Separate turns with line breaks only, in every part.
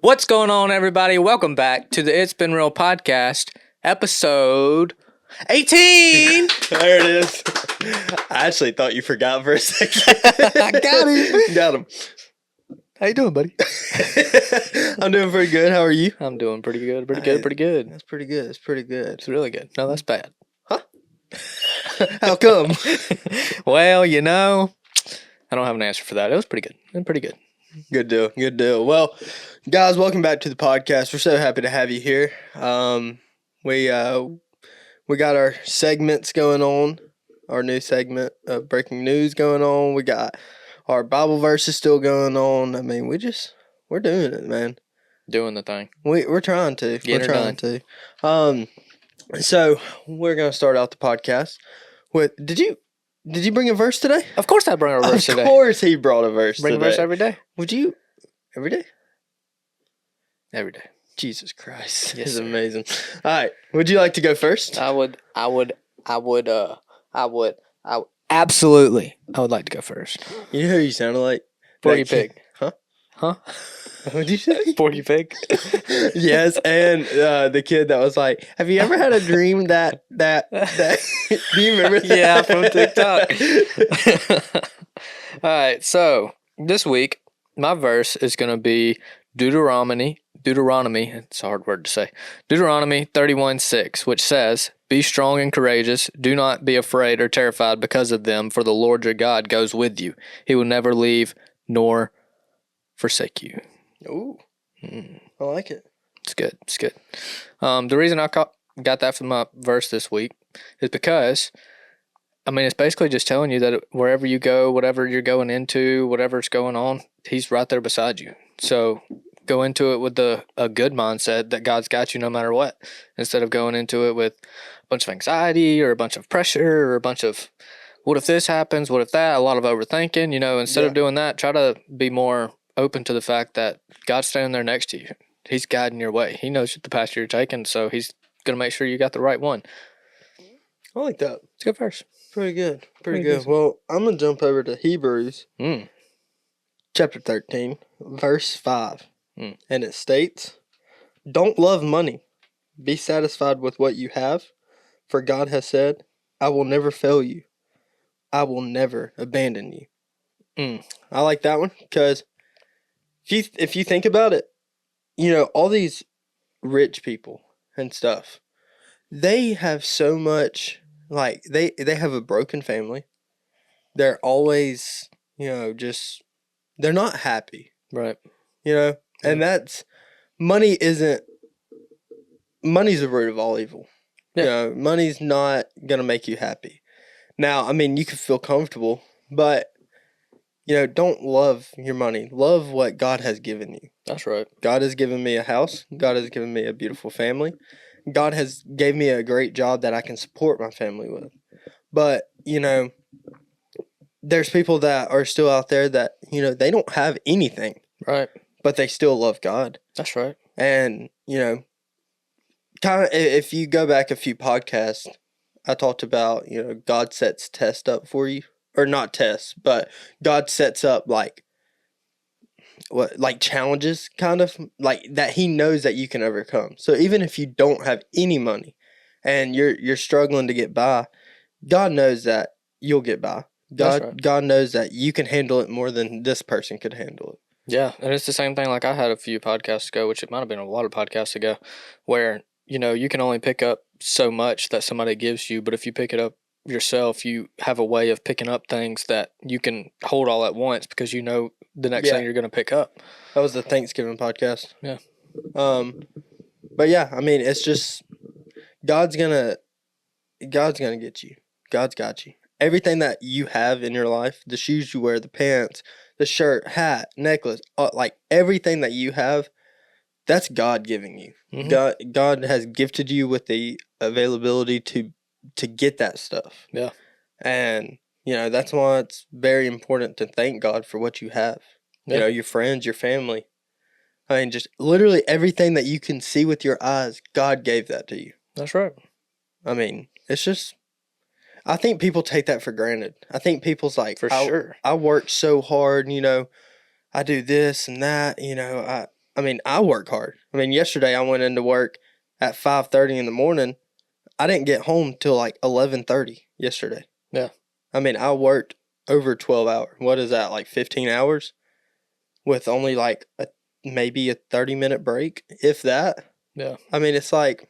What's going on, everybody? Welcome back to the It's Been Real podcast, episode 18.
There it is. I actually thought you forgot for a second.
I got him.
Got him.
How you doing, buddy?
I'm doing pretty good. How are you?
I'm doing pretty good. Pretty good.
That's pretty good. It's pretty good.
It's really good. No, that's bad.
Huh? How come?
Well, you know, I don't have an answer for that. It was pretty good. Pretty good.
Good deal. Good deal. Well, guys, welcome back to the podcast. We're so happy to have you here. We got our segments going on, our new segment of breaking news going on. We got our Bible verses still going on. I mean, we're doing it, man.
Doing the thing.
We're trying to.
We're trying
to. So we're gonna start out the podcast with. Did you bring a verse today?
Of course, I bring a verse today.
Of course, he brought a verse.
Bring
today.
a verse every day.
Would you? Every day.
Every day.
Jesus Christ.
Yes,
This is
sir.
amazing. All right. Would you like to go first?
I would absolutely. I would like to go first.
You know who you sounded like?
Porky
That kid-
Pig.
Huh?
Huh?
What'd you say?
Porky Pig.
Yes, and the kid that was like, have you ever had a dream that do you remember that?
Yeah, from TikTok. All right, so this week, my verse is going to be Deuteronomy, it's a hard word to say, Deuteronomy 31:6, which says, "Be strong and courageous, do not be afraid or terrified because of them, for the Lord your God goes with you. He will never leave nor forsake you."
Ooh, I like it.
It's good. It's good. The reason I got that from my verse this week is because, I mean, it's basically just telling you that wherever you go, whatever you're going into, whatever's going on, he's right there beside you. So go into it with a good mindset that God's got you no matter what, instead of going into it with a bunch of anxiety or a bunch of pressure or a bunch of, what if this happens? What if that? A lot of overthinking, instead of doing that, try to be more open to the fact that God's standing there next to you. He's guiding your way. He knows the path you're taking, so he's going to make sure you got the right one.
I like that.
It's a good verse.
Pretty good. Pretty
Pretty
good. Well, I'm going to jump over to Hebrews chapter 13, verse 5. And it states, "Don't love money. Be satisfied with what you have, for God has said, I will never fail you. I will never abandon you." I like that one because if you think about it, all these rich people and stuff, they have so much, like, they have a broken family. They're always, just, they're not happy.
Right.
And that's, money's the root of all evil.
Yeah.
Money's not going to make you happy. Now, I mean, you can feel comfortable, but, don't love your money. Love what God has given you.
That's right.
God has given me a house. God has given me a beautiful family. God has gave me a great job that I can support my family with. But, there's people that are still out there that, they don't have anything.
Right.
But they still love God.
That's right.
And, kind of, if you go back a few podcasts, I talked about, God sets tests up for you. Or not tests, but God sets up like challenges, kind of, like that he knows that you can overcome. So even if you don't have any money and you're struggling to get by, God knows that you'll get by. God knows that you can handle it more than this person could handle it.
Yeah, and it's the same thing like I had a few podcasts ago, which it might have been a lot of podcasts ago, where, you can only pick up so much that somebody gives you, but if you pick it up yourself, you have a way of picking up things that you can hold all at once because the next thing you're going to pick up.
That was the Thanksgiving podcast.
Yeah.
But yeah, I mean, it's just God's gonna get you. God's got you. Everything that you have in your life, the shoes you wear, the pants, the shirt, hat, necklace, like everything that you have, that's God giving you. Mm-hmm. God has gifted you with the availability to get that stuff.
Yeah.
And, that's why it's very important to thank God for what you have.
Yeah.
Your friends, your family. I mean, just literally everything that you can see with your eyes, God gave that to you.
That's right.
I mean, it's just, I think people take that for granted. I think people's like,
For sure.
I work so hard, I do this and that, I mean, I work hard. I mean, yesterday I went into work at 5:30 in the morning. I didn't get home till like 11:30 yesterday.
Yeah.
I mean, I worked over 12 hours. What is that, like 15 hours? With only like maybe a 30-minute break, if that.
Yeah.
I mean, it's like,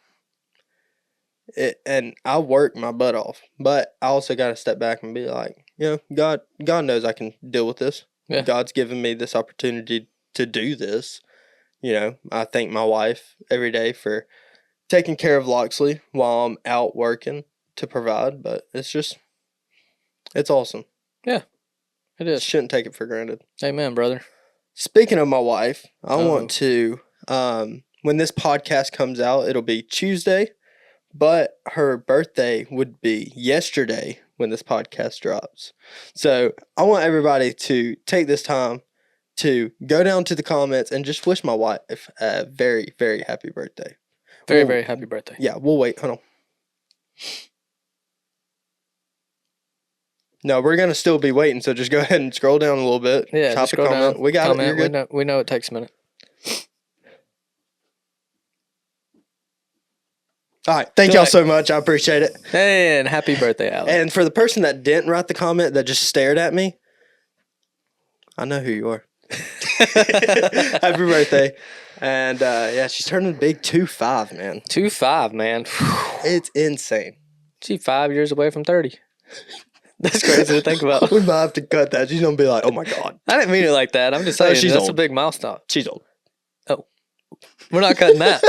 and I work my butt off, but I also got to step back and be like, God knows I can deal with this.
Yeah.
God's given me this opportunity to do this. I thank my wife every day for taking care of Loxley while I'm out working to provide, but it's awesome.
Yeah, it is.
Shouldn't take it for granted.
Amen, brother.
Speaking of my wife, I want to, when this podcast comes out, it'll be Tuesday, but her birthday would be yesterday when this podcast drops. So I want everybody to take this time to go down to the comments and just wish my wife a very, very happy birthday.
Very, very happy birthday.
Yeah, we'll wait. Hold on. No, we're going to still be waiting, so just go ahead and scroll down a little bit.
Yeah, just scroll down.
We got
comment.
it. You're good.
We know it takes a minute.
All right. Thank y'all so much. I appreciate it.
Hey, and happy birthday, Alex.
And for the person that didn't write the comment, that just stared at me, I know who you are. Happy birthday. And yeah, she's turning big 2-5, man.
2-5, man.
It's insane.
She's 5 years away from 30. That's crazy to think about.
We might have to cut that. She's going to be like, oh my God.
I didn't mean it like that. I'm just saying
she's
that's
old.
a big milestone.
She's old.
Oh. We're not cutting that.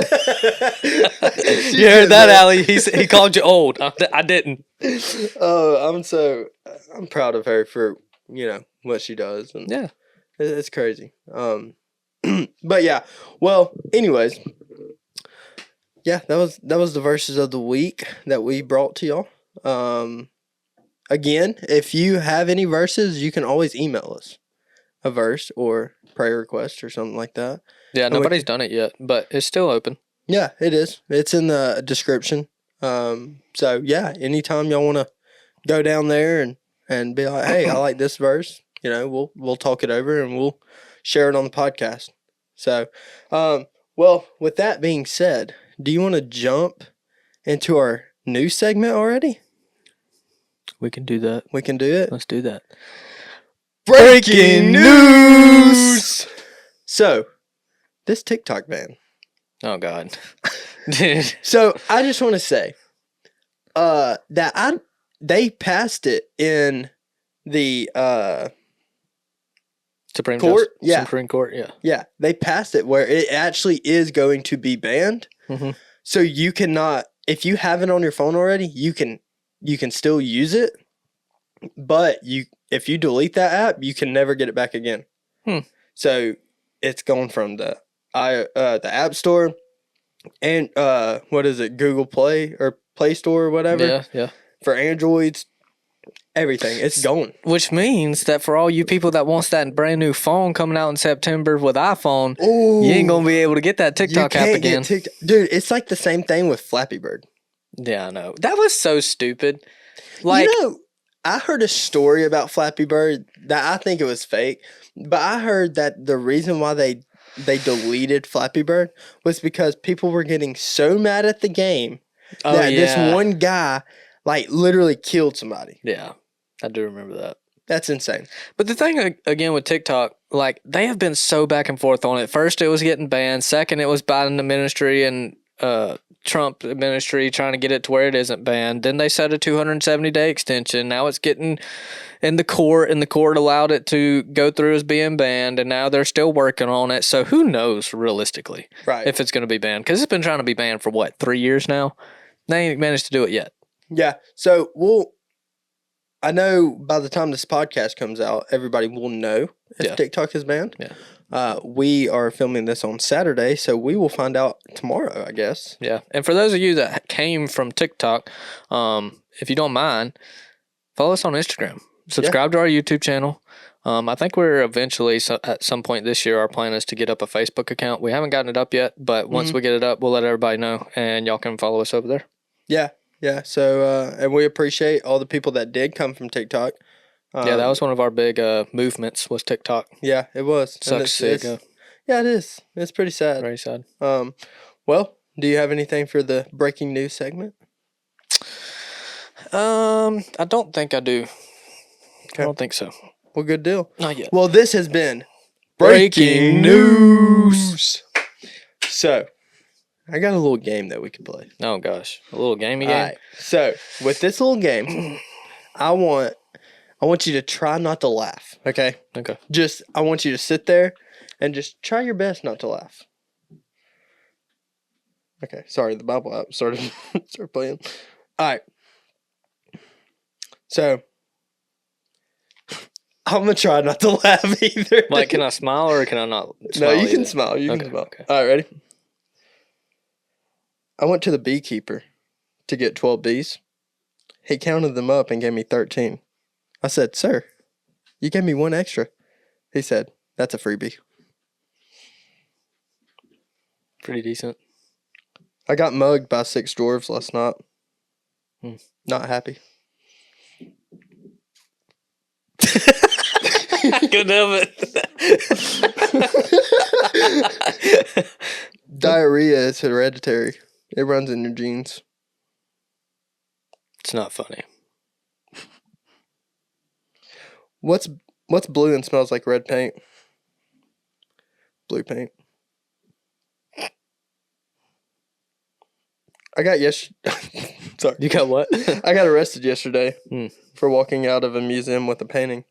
You heard that, Allie? He called you old. I didn't.
I'm proud of her for, what she does. And
yeah.
It's crazy. But yeah. Well, anyways. Yeah, that was the verses of the week that we brought to y'all. Again, if you have any verses, you can always email us a verse or prayer request or something like that.
Yeah, nobody's done it yet, but it's still open.
Yeah, it is. It's in the description. So yeah, anytime y'all want to go down there and be like, hey, I like this verse, we'll talk it over and we'll share it on the podcast. So, well, with that being said, do you want to jump into our new segment already?
We can do that.
We can do it?
Let's do that.
Breaking news! So, this TikTok ban.
Oh, God.
So, I just want to say that they passed it in the
Supreme
Court?
Justice,
Yeah.
Supreme Court, yeah.
Yeah, they passed it where it actually is going to be banned.
Mm-hmm.
So, you cannot, if you have it on your phone already, you can still use it, but if you delete that app, you can never get it back again. So it's going from the App Store and what is it, Google Play or Play Store or whatever.
Yeah.
For Androids, everything. It's going.
Which means that for all you people that wants that brand new phone coming out in September with iPhone, you ain't gonna be able to get that TikTok app again.
Dude, it's like the same thing with Flappy Bird.
Yeah, I know. That was so stupid. Like,
I heard a story about Flappy Bird that I think it was fake, but I heard that the reason why they deleted Flappy Bird was because people were getting so mad at the game that this one guy literally killed somebody.
Yeah, I do remember that.
That's insane.
But the thing again with TikTok, they have been so back and forth on it. First, it was getting banned. Second, it was Biden administration and Trump administration trying to get it to where it isn't banned. Then they set a 270-day extension. Now it's getting in the court, and the court allowed it to go through as being banned, and now they're still working on it. So who knows realistically if it's going to be banned? Because it's been trying to be banned for 3 years now. They ain't managed to do it yet.
Yeah. So I know by the time this podcast comes out, everybody will know if TikTok is banned.
Yeah.
We are filming this on Saturday, so we will find out tomorrow, I guess.
Yeah. And for those of you that came from TikTok, if you don't mind, follow us on Instagram. Subscribe to our YouTube channel. I think we're eventually, at some point this year, our plan is to get up a Facebook account. We haven't gotten it up yet, but once we get it up, we'll let everybody know, and y'all can follow us over there.
Yeah. Yeah. So, and we appreciate all the people that did come from TikTok.
Yeah, that was one of our big movements was TikTok.
Yeah, it was. And
Sucks to see it go.
yeah, it is. It's pretty sad.
Very sad.
Well, do you have anything for the breaking news segment?
I don't think I do.
Okay.
I don't think so.
Well, good deal.
Not yet.
Well, this has been
Breaking News.
So, I got a little game that we can play.
Oh gosh, a little gamey game.
All right. So, with this little game, I want you to try not to laugh. Okay.
Okay.
I want you to sit there and just try your best not to laugh. Okay. Sorry, the Bible app started playing. All right. So, I'm gonna try not to laugh either.
Like, can I smile or can I not? Smile
No, you can
either?
smile. You
Okay,
can smile.
okay.
All right, ready? I went to the beekeeper to get 12 bees. He counted them up and gave me 13. I said, "Sir, you gave me one extra." He said, "That's a freebie."
Pretty decent.
I got mugged by 6 dwarves last night. Not happy.
Good of it.
Diarrhea is hereditary. It runs in your genes.
It's not funny.
What's blue and smells like red paint? Blue paint. I got Sorry.
You got what?
I got arrested yesterday
Hmm.
for walking out of a museum with a painting.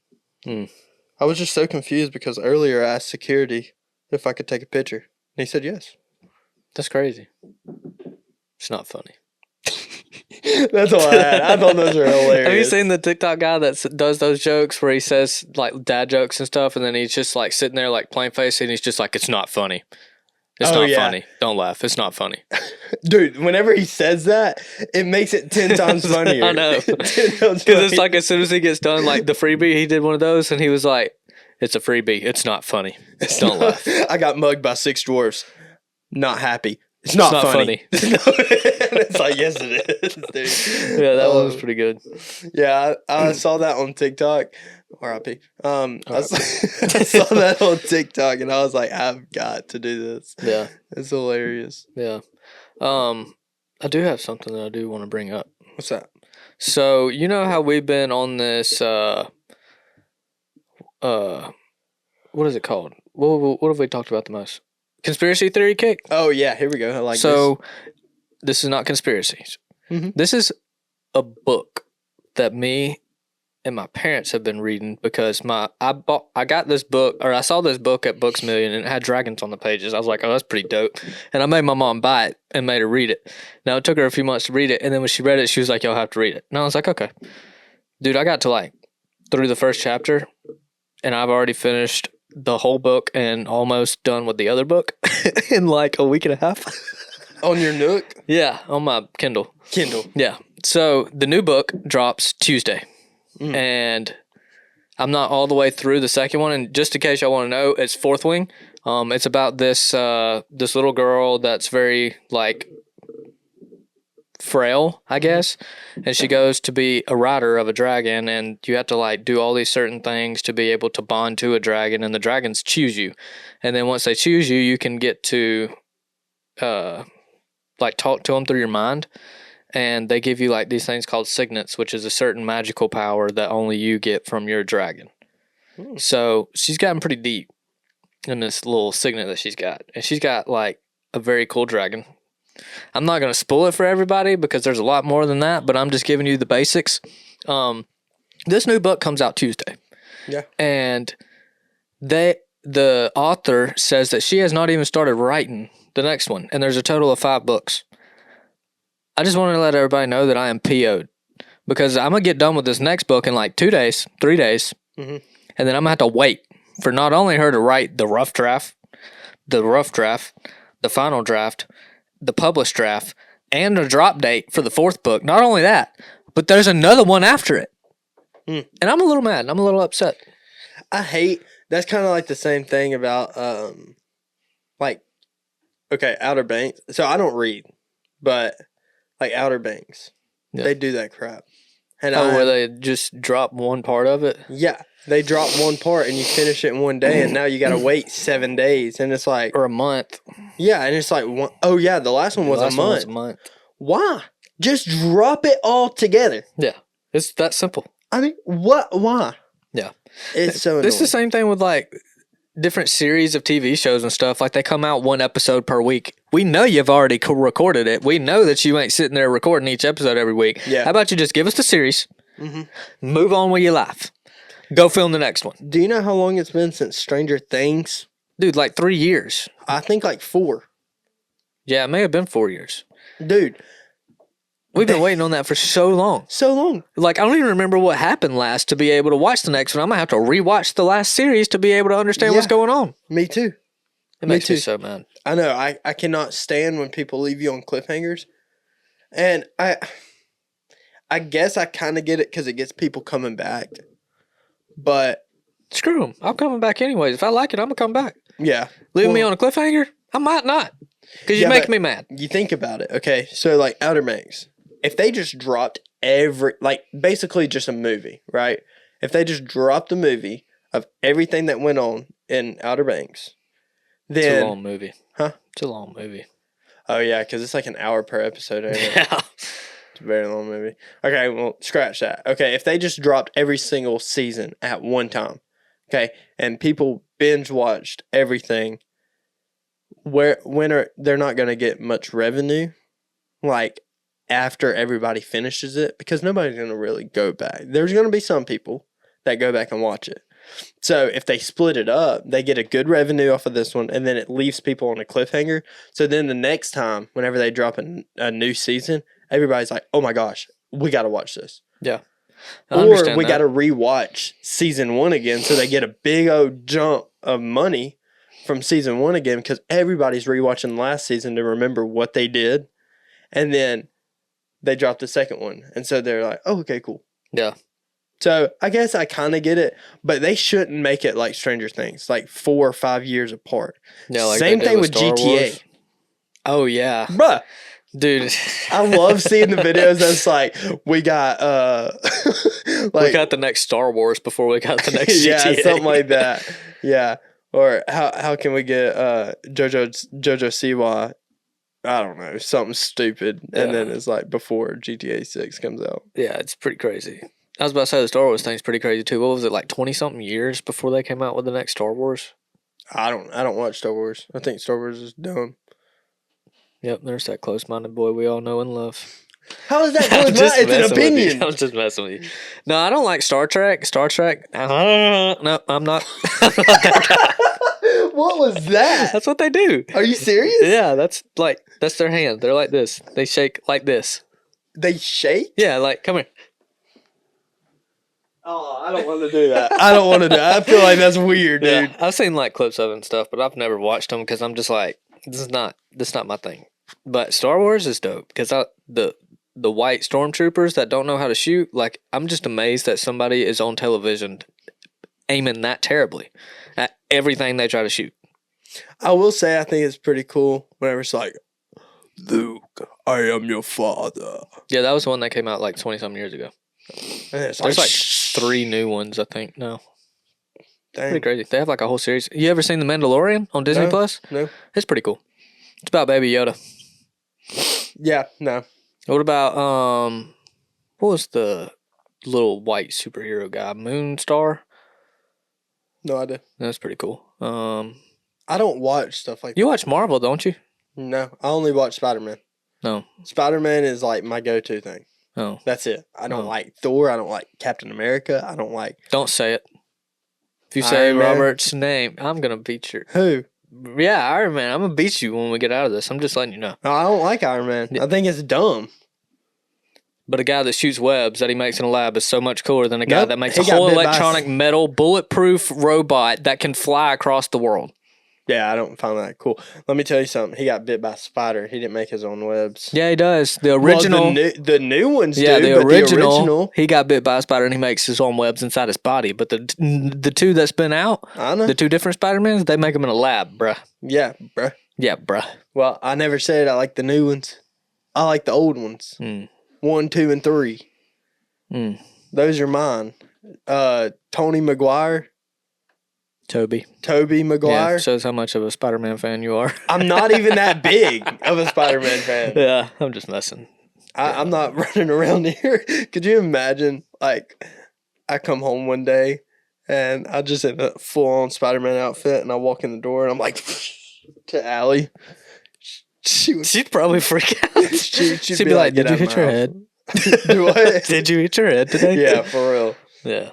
I was just so confused because earlier I asked security if I could take a picture. And he said yes.
That's crazy. It's not funny.
That's all I had. I thought those were hilarious.
Have you seen the TikTok guy that does those jokes where he says like dad jokes and stuff, and then he's just like sitting there like plain face, and he's just like, "It's not funny. It's not funny. Don't laugh. It's not funny."
Dude, whenever he says that, it makes it 10 times funnier.
I know. Because it's like as soon as he gets done, like the freebie, he did one of those, and he was like, "It's a freebie. It's not funny. Don't laugh."
I got mugged by 6 dwarves. Not happy. It's not funny. It's like, yes, it is, dude.
Yeah, that one was pretty good.
Yeah, I saw that on TikTok. R.I.P. I saw that on TikTok, and I was like, I've got to do this.
Yeah.
It's hilarious.
Yeah. I do have something that I do want to bring up.
What's that?
So, you know how we've been on this, what is it called? What have we talked about the most? Conspiracy theory kick?
Oh, yeah, here we go. I like this.
So, this is not conspiracies.
Mm-hmm.
This is a book that me and my parents have been reading because I got this book, or I saw this book at Books Million, and it had dragons on the pages. I was like, oh, that's pretty dope. And I made my mom buy it and made her read it. Now, it took her a few months to read it, and then when she read it, she was like, you'll have to read it. And I was like, okay. Dude, I got to like through the first chapter, and I've already finished the whole book and almost done with the other book in like a week and a half.
On your Nook?
Yeah, on my Kindle.
Kindle.
Yeah. So the new book drops Tuesday. And I'm not all the way through the second one. And just in case y'all want to know, it's Fourth Wing. It's about this this little girl that's very like frail, I guess, and she goes to be a rider of a dragon, and you have to like do all these certain things to be able to bond to a dragon, and the dragons choose you, and then once they choose you, you can get to like talk to them through your mind, and they give you like these things called signets, which is a certain magical power that only you get from your dragon. So she's gotten pretty deep in this little signet that she's got, and she's got like a very cool dragon. I'm not going to spoil it for everybody because there's a lot more than that, but I'm just giving you the basics. This new book comes out Tuesday.
Yeah.
And the author says that she has not even started writing the next one, and there's a total of 5 books. I just wanted to let everybody know that I am PO'd because I'm going to get done with this next book in like 2 days, 3 days, and then I'm going to have to wait for not only her to write the rough draft, the final draft, the published draft, and a drop date for the 4th book. Not only that, but there's another one after it. And I'm a little mad. I'm a little upset.
That's kind of like the same thing about, like, okay, Outer Banks. So I don't read, but like Outer Banks.
Yeah.
They do that crap. And
where they just drop one part of it?
Yeah. They drop one part and you finish it in one day, and now you got to wait 7 days. And it's like...
Or a month.
Yeah, and it's like... the last one was a month. Why? Just drop it all together.
Yeah. It's that simple.
I mean, what? Why?
Yeah.
It's so annoying.
It's the same thing with, like, different series of TV shows and stuff. Like, they come out one episode per week. We know you've already recorded it. We know that you ain't sitting there recording each episode every week.
Yeah.
How about you just give us the series, move on with your life, go film the next one.
Do you know how long it's been since Stranger Things?
Dude, like 3 years.
I think like 4.
Yeah, it may have been 4 years.
Dude.
We've been waiting on that for so long.
So long.
Like, I don't even remember what happened last to be able to watch the next one. I'm going to have to rewatch the last series to be able to understand what's going on.
Me too.
It makes me so mad.
I know. I cannot stand when people leave you on cliffhangers. And I guess I kind of get it because it gets people coming back. But...
Screw them. I'm coming back anyways. If I like it, I'm going to come back.
Yeah.
Leaving me on a cliffhanger? I might not. Because you make me mad.
You think about it. Okay. So, like, Outer Banks. If they just dropped basically just a movie, right? If they just dropped a movie of everything that went on in Outer Banks, then...
It's a long movie.
Huh?
It's a long movie.
Oh, yeah, because it's like an hour per episode.
Yeah.
It's a very long movie. Okay, well, scratch that. Okay, if they just dropped every single season at one time, okay, and people binge watched everything, they're not going to get much revenue, like, after everybody finishes it, because nobody's going to really go back. There's going to be some people that go back and watch it. So if they split it up, they get a good revenue off of this one, and then it leaves people on a cliffhanger. So then the next time, whenever they drop a new season, everybody's like, oh my gosh, we got to watch this.
Yeah.
Or we got to rewatch season 1 again, so they get a big old jump of money from season 1 again, because everybody's rewatching last season to remember what they did. And then they dropped the second one. And so they're like, oh, okay, cool.
Yeah.
So I guess I kind of get it, but they shouldn't make it like Stranger Things, like 4 or 5 years apart.
Yeah, like
same thing with
Star
GTA.
Wars. Oh, yeah.
Bruh.
Dude.
I love seeing the videos that's like, we got,
we got the next Star Wars before we got the next GTA.
Yeah, something like that. Yeah. Or how can we get Jojo Siwa? I don't know, something stupid. Yeah. And then it's like before GTA 6 comes out.
Yeah, it's pretty crazy. I was about to say the Star Wars thing's pretty crazy too. What was it, like 20-something years before they came out with the next Star Wars?
I don't watch Star Wars. I think Star Wars is dumb.
Yep, there's that close-minded boy we all know and love.
How is that close-minded? It's an opinion.
I'm just messing with you. No, I don't like Star Trek. No, I'm not. That guy.
What was that?
That's what they do.
Are you serious?
Yeah, that's their hand. They're like this. They shake like this.
They shake?
Yeah, like, come here.
Oh, I don't want to do that. I don't want to do that. I feel like that's weird, dude.
Yeah, I've seen like clips of it and stuff, but I've never watched them because I'm just like, this is not my thing. But Star Wars is dope because the white stormtroopers that don't know how to shoot, like, I'm just amazed that somebody is on television aiming that terribly at everything they try to shoot.
I will say I think it's pretty cool whenever it's like, Luke, I am your father.
Yeah, that was the one that came out like 20-something years ago. There's like 3 new ones, I think. No.
Dang.
Pretty crazy. They have like a whole series. You ever seen The Mandalorian on Disney Plus?
No.
It's pretty cool. It's about Baby Yoda.
Yeah, no.
What about what was the little white superhero guy? Moonstar?
No idea.
That's pretty cool.
I don't watch stuff like that.
You watch Marvel, don't you?
No, I only watch Spider-Man.
No.
Spider-Man is like my go-to thing.
Oh.
That's it. I don't like Thor. I don't like Captain America. I don't like...
Don't say it. If you say Robert's name, I'm going to beat you.
Who?
Yeah, Iron Man. I'm going to beat you when we get out of this. I'm just letting you know.
No, I don't like Iron Man. I think it's dumb.
But a guy that shoots webs that he makes in a lab is so much cooler than a guy that makes a whole electronic metal bulletproof robot that can fly across the world.
Yeah, I don't find that cool. Let me tell you something. He got bit by a spider. He didn't make his own webs.
Yeah, he does. The original.
Well, the new ones do,
the original, he got bit by a spider and he makes his own webs inside his body. But the two that's been out,
I know.
The 2 different Spider-Mans, they make them in a lab, bruh.
Yeah, bruh.
Yeah, bruh.
Well, I never said I like the new ones. I like the old ones. 1, 2, and 3. Those are mine. Tony Maguire.
Tobey
Maguire.
Yeah, shows how much of a Spider-Man fan you are.
I'm not even that big of a Spider-Man fan.
Yeah, I'm just messing.
I'm not running around here. Could you imagine, like, I come home one day and I just in a full-on Spider-Man outfit and I walk in the door and I'm like, to Allie.
She'd probably freak out.
She'd be like,
did you hit your head?
Do what?
Did you hit your head today?
Yeah, for real.
Yeah.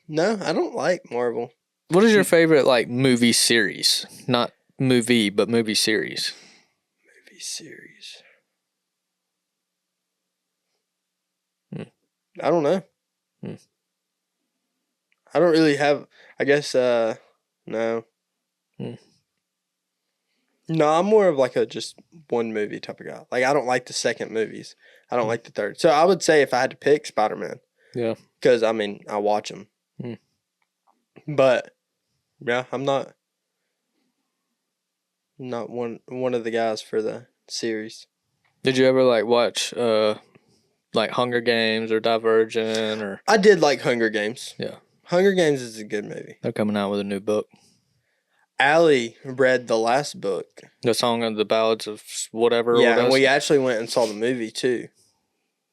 No, I don't like Marvel.
What is your favorite, like, movie series? Not movie, but movie series.
Movie series. I don't know. I don't really have, I guess, no. No, I'm more of like a just one movie type of guy. Like, I don't like the second movies. I don't like the third. So I would say if I had to pick, Spider-Man.
Yeah.
Because, I mean, I watch them. But, yeah, I'm not one of the guys for the series.
Did you ever, like, watch, like, Hunger Games or Divergent or...
I did like Hunger Games.
Yeah.
Hunger Games is a good movie.
They're coming out with a new book.
Allie read the last book.
The Song of the Ballads of whatever.
Yeah, and we actually went and saw the movie, too.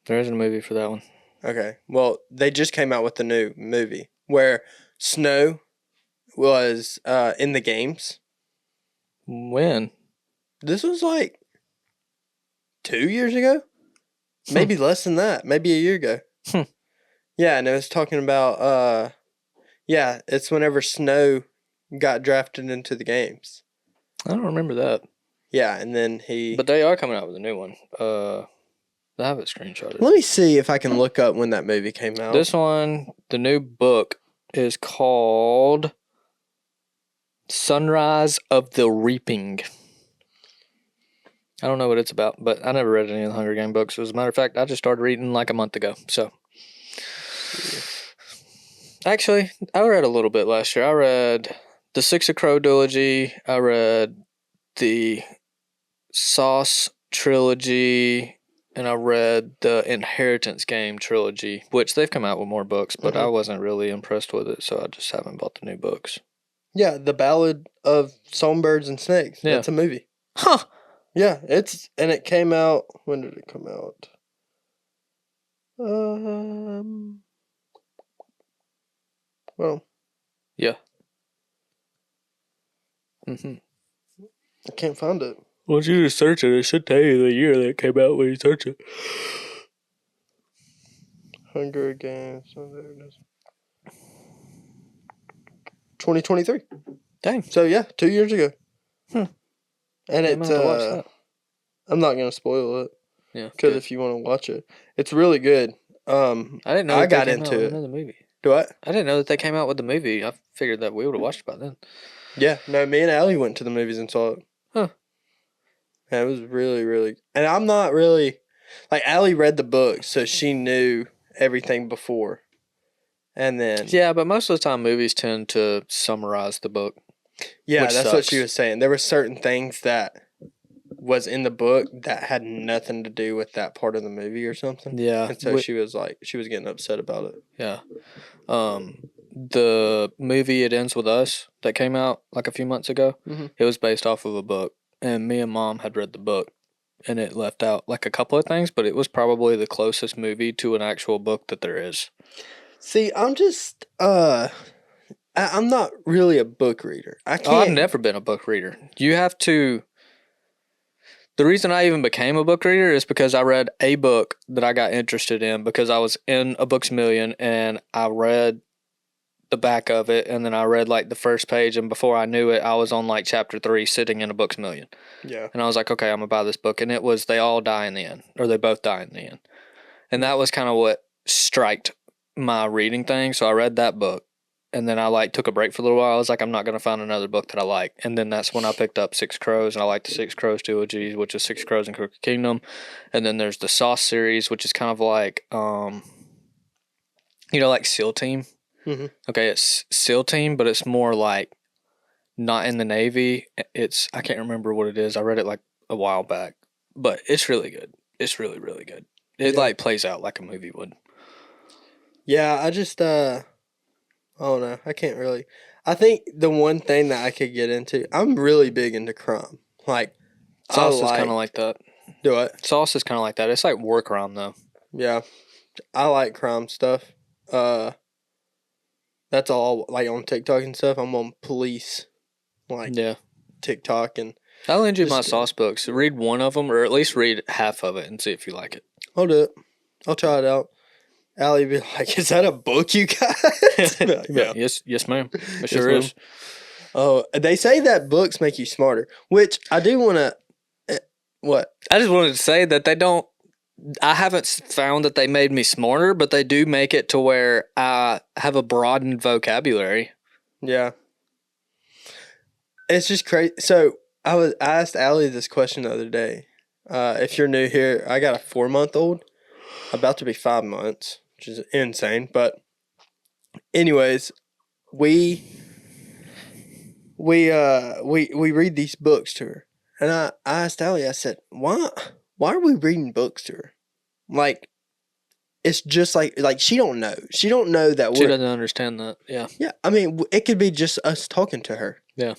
There is a movie for that one.
Okay. Well, they just came out with the new movie where Snow was in the games.
When?
This was like 2 years ago? Maybe less than that. Maybe a year ago. Yeah, and it was talking about, it's whenever Snow got drafted into the games.
I don't remember that.
Yeah, and then
But they are coming out with a new one. I have it screenshotted.
Let me see if I can look up when that movie came out.
This one, the new book, is called Sunrise of the Reaping. I don't know what it's about, but I never read any of the Hunger Game books. As a matter of fact, I just started reading like a month ago. So, actually, I read a little bit last year. I read the Six of Crow Duology. I read the Sauce Trilogy. And I read the Inheritance Game trilogy, which they've come out with more books, but I wasn't really impressed with it, so I just haven't bought the new books.
Yeah, The Ballad of Songbirds and Snakes. Yeah. That's a movie.
Huh.
Yeah, it came out, when did it come out? Well.
Yeah.
I can't find it.
Once you just search it, it should tell you the year that it came out when you search it.
Hunger Games. Oh, there it is. 2023.
Dang.
So, yeah, 2 years ago. And it's, I'm not going to spoil it.
Yeah.
Because if you want to watch it, it's really good.
I didn't know
I got into it.
Another movie.
Do what?
I didn't know that they came out with the movie. I figured that we would have watched it by then.
Yeah. No, me and Allie went to the movies and saw it.
Huh.
And it was really, really... And I'm not really... Like, Allie read the book, so she knew everything before. And then...
Yeah, but most of the time movies tend to summarize the book.
Yeah, that's what she was saying. There were certain things that was in the book that had nothing to do with that part of the movie or something.
Yeah.
And so she was getting upset about it.
Yeah. The movie It Ends With Us that came out like a few months ago, it was based off of a book. And me and Mom had read the book, and it left out like a couple of things, but it was probably the closest movie to an actual book that there is.
See, I'm just, I'm not really a book reader.
I've never been a book reader. You have to... The reason I even became a book reader is because I read a book that I got interested in because I was in a Books Million, and I read the back of it, and then I read like the first page, and before I knew it, I was on like chapter 3 sitting in a Books Million.
Yeah.
And I was like, okay, I'm gonna buy this book, and it was They All Die in the End, or They Both Die in the End. And that was kind of what striked my reading thing. So I read that book, and then I like took a break for a little while. I was like, I'm not gonna find another book that I like. And then that's when I picked up Six Crows, and I like the Six Crows trilogy, which is Six Crows and Crooked Kingdom. And then there's the Sauce series, which is kind of like like SEAL Team. Okay, it's SEAL Team, but it's more like not in the Navy. I can't remember what it is. I read it like a while back, but it's really good. It's really, really good. It like plays out like a movie would.
Yeah, I just I don't know. I can't really. I think the one thing that I could get into, I'm really big into crime. Like
Sauce is kind of like that.
Do what?
Sauce is kind of like that. It's like war crime though.
Yeah, I like crime stuff. That's all. Like on TikTok and stuff, I'm on police. Like TikTok and.
I'll lend you my Sauce books. Read one of them, or at least read half of it, and see if you like it.
I'll do it. I'll try it out. Allie be like, "Is that a book you got?"
Like, yeah. Yes, ma'am. It sure is.
Oh, they say that books make you smarter, which I do want to. What?
I just wanted to say that they don't. I haven't found that they made me smarter, but they do make it to where I have a broadened vocabulary.
Yeah. It's just crazy. So I asked Allie this question the other day. If you're new here, I got a 4-month-old, about to be 5 months, which is insane. But anyways, we read these books to her, and I asked Allie. I said, "Why are we reading books to her? Like, it's just like she don't know. She don't know that
she doesn't understand that. Yeah.
Yeah. I mean, it could be just us talking to her.
Yeah.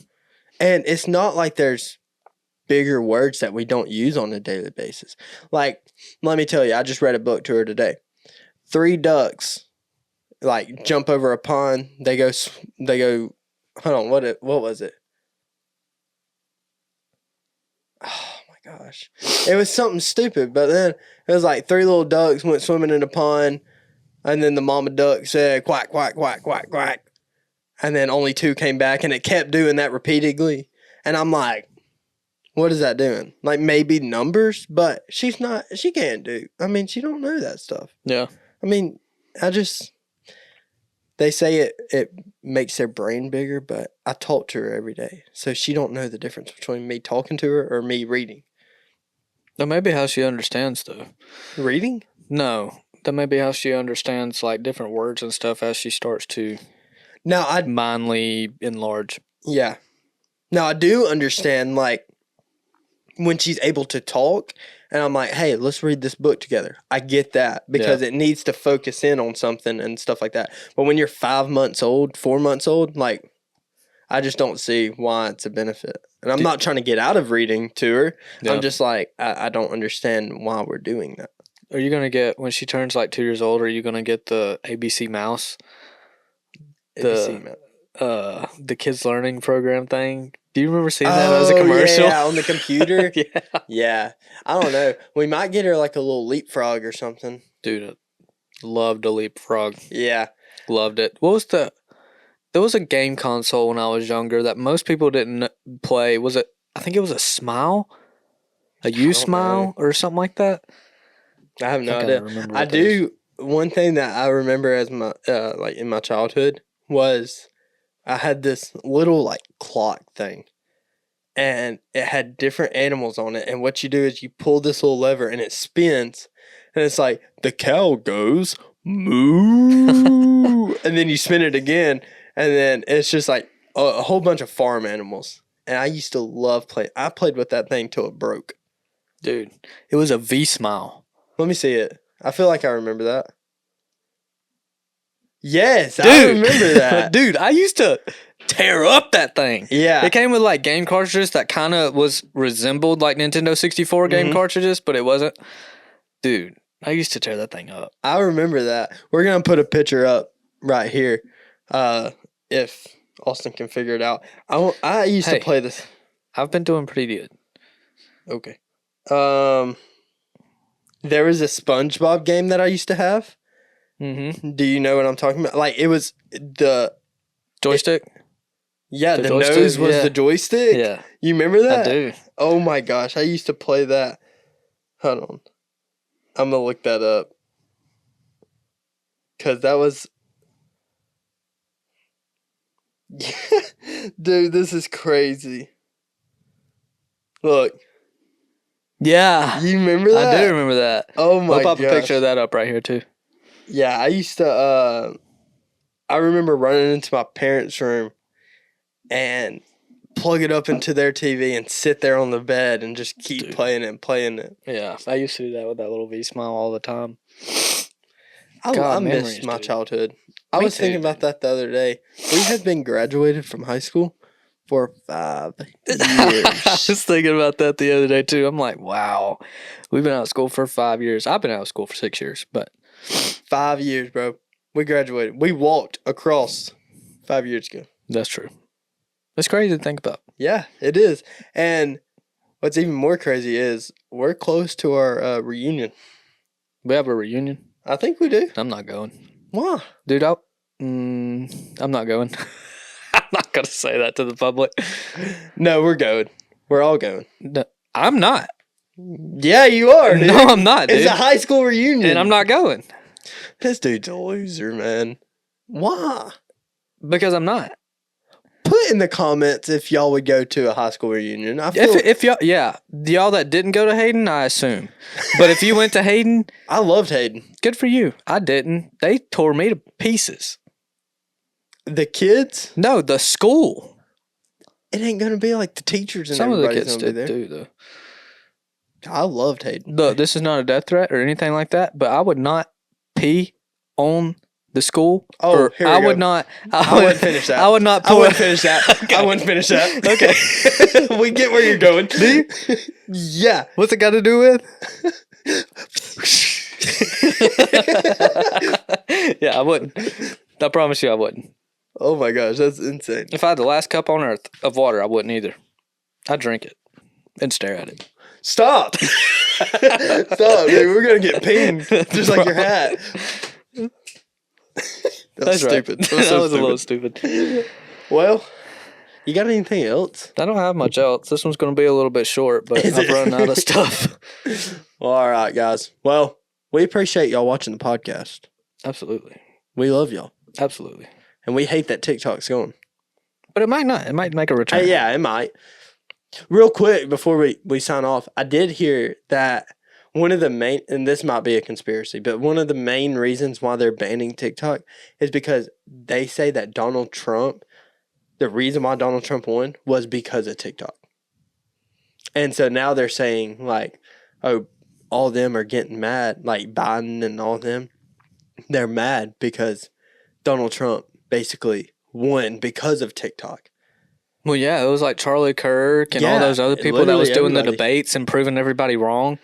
And it's not like there's bigger words that we don't use on a daily basis. Like, let me tell you, I just read a book to her today. 3 ducks, like, jump over a pond. They go. Hold on. What was it? Oh my gosh, it was something stupid. But then it was like 3 little ducks went swimming in a pond, and then the mama duck said quack quack quack quack quack, and then only 2 came back, and it kept doing that repeatedly. And I'm like, what is that doing? Like, maybe numbers, but she can't do. I mean, she don't know that stuff.
Yeah.
I mean, they say it makes their brain bigger, but I talk to her every day. So she don't know the difference between me talking to her or me reading.
That may be how she understands, though.
Reading?
No. That may be how she understands, like, different words and stuff as she starts to mindly enlarge.
Yeah. Now, I do understand, like, when she's able to talk, and I'm like, hey, let's read this book together. I get that because it needs to focus in on something and stuff like that. But when you're 5 months old, 4 months old, like, I just don't see why it's a benefit. And I'm not trying to get out of reading to her. Yeah. I'm just like, I don't understand why we're doing that.
Are you going to get, when she turns like 2 years old, are you going to get the ABC Mouse? The kids learning program thing? Do you remember seeing that as a commercial?
Yeah, on the computer. Yeah. I don't know. We might get her like a little leapfrog or something.
Dude, loved a leapfrog.
Yeah.
Loved it. There was a game console when I was younger that most people didn't play. I think it was a Smile? A U-Smile or something like that?
I have no idea. I do. One thing that I remember as my like in my childhood was I had this little like clock thing, and it had different animals on it. And what you do is you pull this little lever and it spins, and it's like the cow goes moo, and then you spin it again, and then it's just like a whole bunch of farm animals. And I used to love playing. I played with that thing till it broke.
Dude, it was a V-Smile.
Let me see it. I feel like I remember that. Yes, dude, I remember that.
Dude, I used to tear up that thing.
Yeah.
It came with like game cartridges that kind of resembled like Nintendo 64 game cartridges, but it wasn't. Dude, I used to tear that thing up.
I remember that. We're going to put a picture up right here if Austin can figure it out. I used to play this.
I've been doing pretty good.
Okay. There was a SpongeBob game that I used to have. Mm-hmm. Do you know what I'm talking about? Like, it was the
joystick.
The nose was the joystick.
Yeah,
you remember that?
I do.
Oh my gosh, I used to play that. Hold on, I'm gonna look that up because that was. Dude, this is crazy. Look.
Yeah,
you remember that?
I do remember that.
Oh my!
We'll pop a picture of that up right here too.
Yeah, I used to. I remember running into my parents' room and plug it up into their TV and sit there on the bed and just keep playing it.
Yeah, I used to do that with that little V Smile all the time.
I miss my childhood. I was thinking about that the other day. We had been graduated from high school for 5 years.
I was thinking about that the other day too. I'm like, wow, we've been out of school for 5 years. I've been out of school for 6 years, but
5 years, bro. We graduated. We walked across 5 years ago.
That's true. That's crazy to think about.
Yeah, it is. And what's even more crazy is we're close to our reunion.
We have a reunion?
I think we do.
I'm not going.
Why?
Dude, I'm not going. I'm not going to say that to the public.
No, we're going. We're all going.
No, I'm not.
Yeah, you are, dude.
No, I'm not, dude.
It's a high school reunion.
And I'm not going.
This dude's a loser, man. Why?
Because I'm not.
Put in the comments if y'all would go to a high school reunion.
If y'all, yeah, y'all that didn't go to Hayden, I assume. But if you went to Hayden,
I loved Hayden.
Good for you. I didn't. They tore me to pieces.
The kids?
No, the school.
It ain't gonna be like the teachers and
some of the
everybody's
kids
gonna be there.
do though.
I loved Hayden.
Look, this is not a death threat or anything like that, but I would not pee on the school.
Oh, here we
I
go.
would not.
I wouldn't finish that.
I would not.
I wouldn't finish that. Okay. I wouldn't finish that.
Okay.
We get where you're going. Do you? Yeah.
What's it got to do with? Yeah, I wouldn't. I promise you, I wouldn't.
Oh my gosh, that's insane.
If I had the last cup on earth of water, I wouldn't either. I'd drink it and stare at it.
Stop. Stop, dude. We're gonna get pinged just like your hat. That's stupid.
Right. That was a little stupid.
Well, you got anything else?
I don't have much else. This one's going to be a little bit short, but I've run out of stuff.
Well, all right, guys. Well, we appreciate y'all watching the podcast.
Absolutely.
We love y'all.
Absolutely.
And we hate that TikTok's going.
But it might not. It might make a return.
Yeah, it might. Real quick, before we sign off, I did hear that one of the main, and this might be a conspiracy, but one of the main reasons why they're banning TikTok is because they say that Donald Trump, the reason why Donald Trump won was because of TikTok. And so now they're saying, like, oh, all of them are getting mad, like Biden and all of them. They're mad because Donald Trump basically won because of TikTok.
Well, yeah, it was like Charlie Kirk and all those other people that was doing the debates and proving everybody wrong.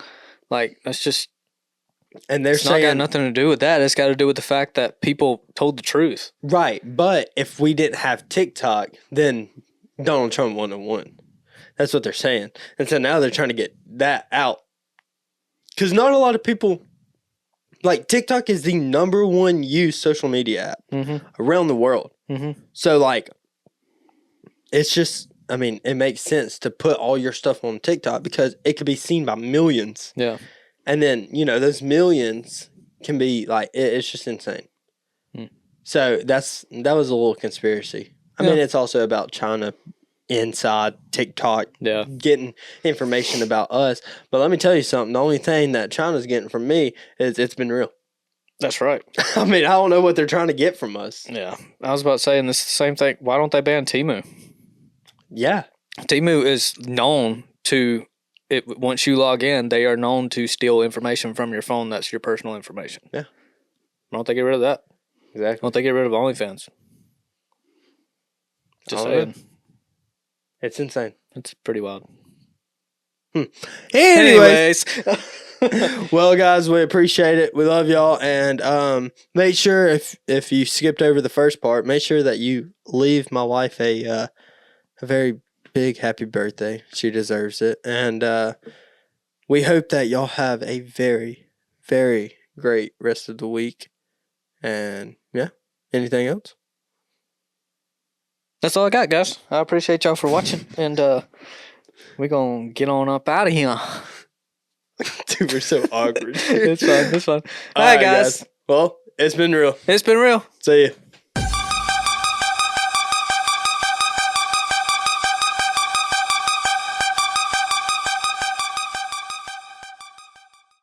Like, that's just,
and they're
it's
saying,
not got nothing to do with that. It's got to do with the fact that people told the truth.
Right. But if we didn't have TikTok, then Donald Trump wouldn't have won. That's what they're saying. And so now they're trying to get that out. Because not a lot of people, like, TikTok is the #1 used social media app around the world. Mm-hmm. So, like, it's just, I mean, it makes sense to put all your stuff on TikTok because it could be seen by millions.
Yeah.
And then, you know, those millions can be, like, it's just insane. So that was a little conspiracy. I mean, it's also about China inside TikTok getting information about us. But let me tell you something. The only thing that China's getting from me is it's been real.
That's right.
I mean, I don't know what they're trying to get from us.
Yeah. I was about saying this same thing. Why don't they ban Temu?
Yeah.
Temu is known to, once you log in, they are known to steal information from your phone that's your personal information.
Yeah.
Why don't they get rid of that?
Exactly.
Why don't they get rid of OnlyFans? Just saying.
It's insane.
It's pretty wild.
Anyways. Well, guys, we appreciate it. We love y'all. And make sure if you skipped over the first part, make sure that you leave my wife a very big happy birthday. She deserves it. And we hope that y'all have a very, very great rest of the week. And yeah, anything else?
That's all I got, guys. I appreciate y'all for watching. And we're going to get on up out of here.
Dude, we're so awkward.
It's fun. It's fun.
All right, guys. Well, it's been real.
It's been real.
See ya.